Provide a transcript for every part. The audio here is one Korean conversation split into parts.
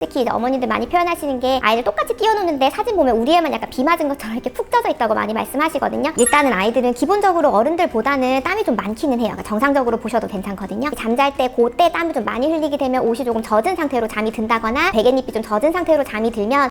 특히 이제 어머니들 많이 표현하시는 게 아이들 똑같이 띄워놓는데 사진 보면 우리 애만 약간 비 맞은 것처럼 이렇게 푹 젖어 있다고 많이 말씀하시거든요. 일단은 아이들은 기본적으로 어른들보다는 땀이 좀 많기는 해요. 정상적으로 보셔도 괜찮거든요. 잠잘 때 그때 땀을 좀 많이 흘리게 되면 옷이 조금 젖은 상태로 잠이 든다거나 베갯잎이 좀 젖은 상태로 잠이 들면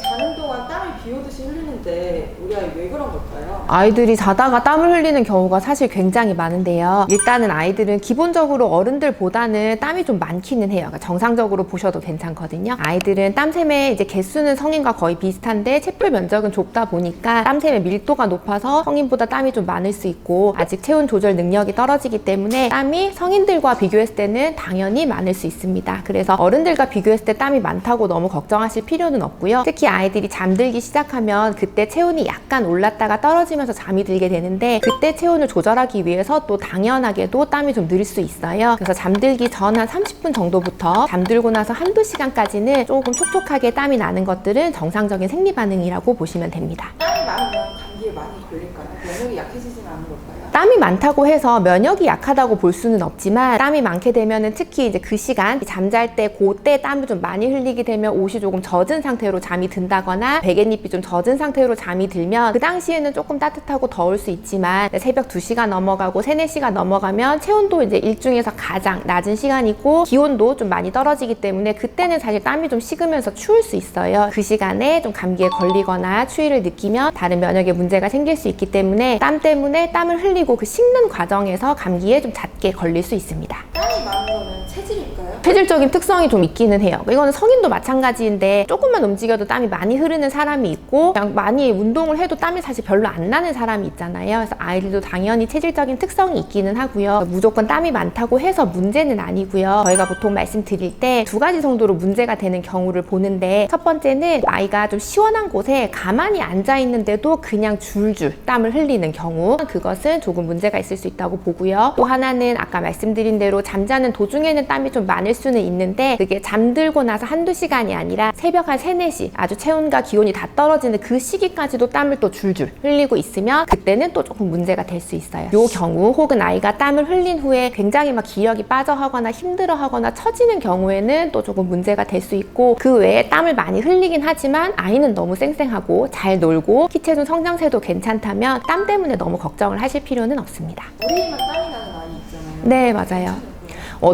자는 동안 땀이 비 오듯이 흘리는데 우리 아이 왜 그런 걸까요? 아이들이 자다가 땀을 흘리는 경우가 사실 굉장히 많은데요. 일단은 아이들은 기본적으로 어른들보다는 땀이 좀 많기는 해요. 그러니까 정상적으로 보셔도 괜찮거든요. 아이들은 땀샘의 이제 개수는 성인과 거의 비슷한데 체표 면적은 좁다 보니까 땀샘의 밀도가 높아서 성인보다 땀이 좀 많을 수 있고 아직 체온 조절 능력이 떨어지기 때문에 땀이 성인들과 비교했을 때는 당연히 많을 수 있습니다. 그래서 어른들과 비교했을 때 땀이 많다고 너무 걱정하실 필요는 없고요. 특히 아이들이 잠들기 시작하면 그때 체온이 약간 올랐다가 떨어지면서 잠이 들게 되는데 그때 체온을 조절하기 위해서 또 당연하게도 땀이 좀 늘 수 있어요. 그래서 잠들기 전 한 30분 정도부터 잠들고 나서 한두 시간까지는 조금 촉촉하게 땀이 나는 것들은 정상적인 생리 반응이라고 보시면 됩니다. 땀이 많으면 감기에 많이 걸릴까요? 면역이 약해지진 않은 걸까요? 땀이 많다고 해서 면역이 약하다고 볼 수는 없지만 땀이 많게 되면은 특히 이제 그 시간 잠잘 때 그때 땀을 좀 많이 흘리게 되면 옷이 조금 젖은 상태로 잠이 든다거나 베갯잎이 좀 젖은 상태로 잠이 들면 그 당시에는 조금 따뜻하고 더울 수 있지만 새벽 2시가 넘어가고 3, 4시가 넘어가면 체온도 이제 일중에서 가장 낮은 시간이고 기온도 좀 많이 떨어지기 때문에 그때는 사실 땀이 좀 식으면서 추울 수 있어요. 그 시간에 좀 감기에 걸리거나 추위를 느끼면 다른 면역에 문제가 생길 수 있기 때문에 땀 때문에 땀을 흘리고 그 식는 과정에서 감기에 좀 잦게 걸릴 수 있습니다. 땀이 많은 거는 체질일까요? 체질적인 특성이 좀 있기는 해요. 이거는 성인도 마찬가지인데 조금만 움직여도 땀이 많이 흐르는 사람이 있고 그냥 많이 운동을 해도 땀이 사실 별로 안 나는 사람이 있잖아요. 그래서 아이들도 당연히 체질적인 특성이 있기는 하고요. 무조건 땀이 많다고 해서 문제는 아니고요. 저희가 보통 말씀드릴 때 2가지 정도로 문제가 되는 경우를 보는데 첫 번째는 아이가 좀 시원한 곳에 가만히 앉아 있는데도 그냥 줄줄 땀을 흘리는 경우, 그것은 조금 문제가 있을 수 있다고 보고요. 또 하나는 아까 말씀드린 대로 잠자는 도중에는 땀이 좀 많을 수는 있는데 그게 잠들고 나서 한두 시간이 아니라 새벽 한 3, 4시 아주 체온과 기온이 다 떨어지는 그 시기까지도 땀을 또 줄줄 흘리고 있으면 그때는 또 조금 문제가 될 수 있어요. 요 경우 혹은 아이가 땀을 흘린 후에 굉장히 막 기력이 빠져 하거나 힘들어 하거나 처지는 경우에는 또 조금 문제가 될 수 있고 그 외에 땀을 많이 흘리긴 하지만 아이는 너무 쌩쌩하고 잘 놀고 키 체중 성장세도 괜찮다면 땀 때문에 너무 걱정을 하실 필요는 없습니다. 머리에만 땀이 나는 아이 있잖아요. 네, 맞아요.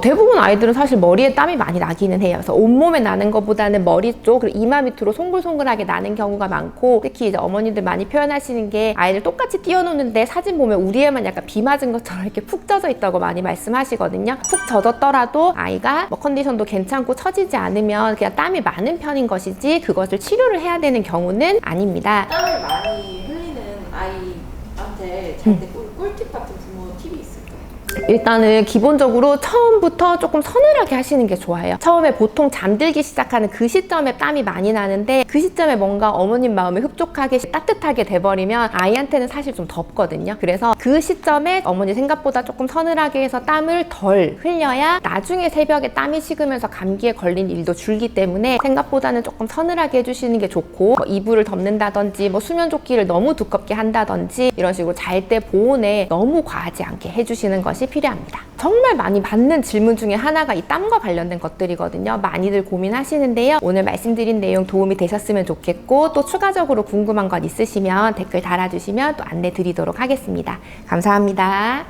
대부분 아이들은 사실 머리에 땀이 많이 나기는 해요. 그래서 온몸에 나는 것보다는 머리 쪽, 그리고 이마 밑으로 송글송글하게 나는 경우가 많고 특히 이제 어머니들 많이 표현하시는 게 아이들 똑같이 띄워놓는데 사진 보면 우리 애만 약간 비 맞은 것처럼 이렇게 푹 젖어 있다고 많이 말씀하시거든요. 푹 젖었더라도 아이가 뭐 컨디션도 괜찮고 처지지 않으면 그냥 땀이 많은 편인 것이지 그것을 치료를 해야 되는 경우는 아닙니다. 땀을 많이 흘리는 아이한테 잘 때 꿀팁 같은 부모 팁이 있을까요? 일단은 기본적으로 처음부터 조금 서늘하게 하시는 게 좋아요. 처음에 보통 잠들기 시작하는 그 시점에 땀이 많이 나는데 그 시점에 뭔가 어머님 마음에 흡족하게 따뜻하게 돼버리면 아이한테는 사실 좀 덥거든요. 그래서 그 시점에 어머니 생각보다 조금 서늘하게 해서 땀을 덜 흘려야 나중에 새벽에 땀이 식으면서 감기에 걸린 일도 줄기 때문에 생각보다는 조금 서늘하게 해주시는 게 좋고 뭐 이불을 덮는다든지 뭐 수면조끼를 너무 두껍게 한다든지 이런 식으로 잘 때 보온에 너무 과하지 않게 해주시는 것이 필요합니다. 정말 많이 받는 질문 중에 하나가 이 땀과 관련된 것들이거든요. 많이들 고민하시는데요. 오늘 말씀드린 내용 도움이 되셨으면 좋겠고 또 추가적으로 궁금한 것 있으시면 댓글 달아주시면 또 안내 드리도록 하겠습니다. 감사합니다.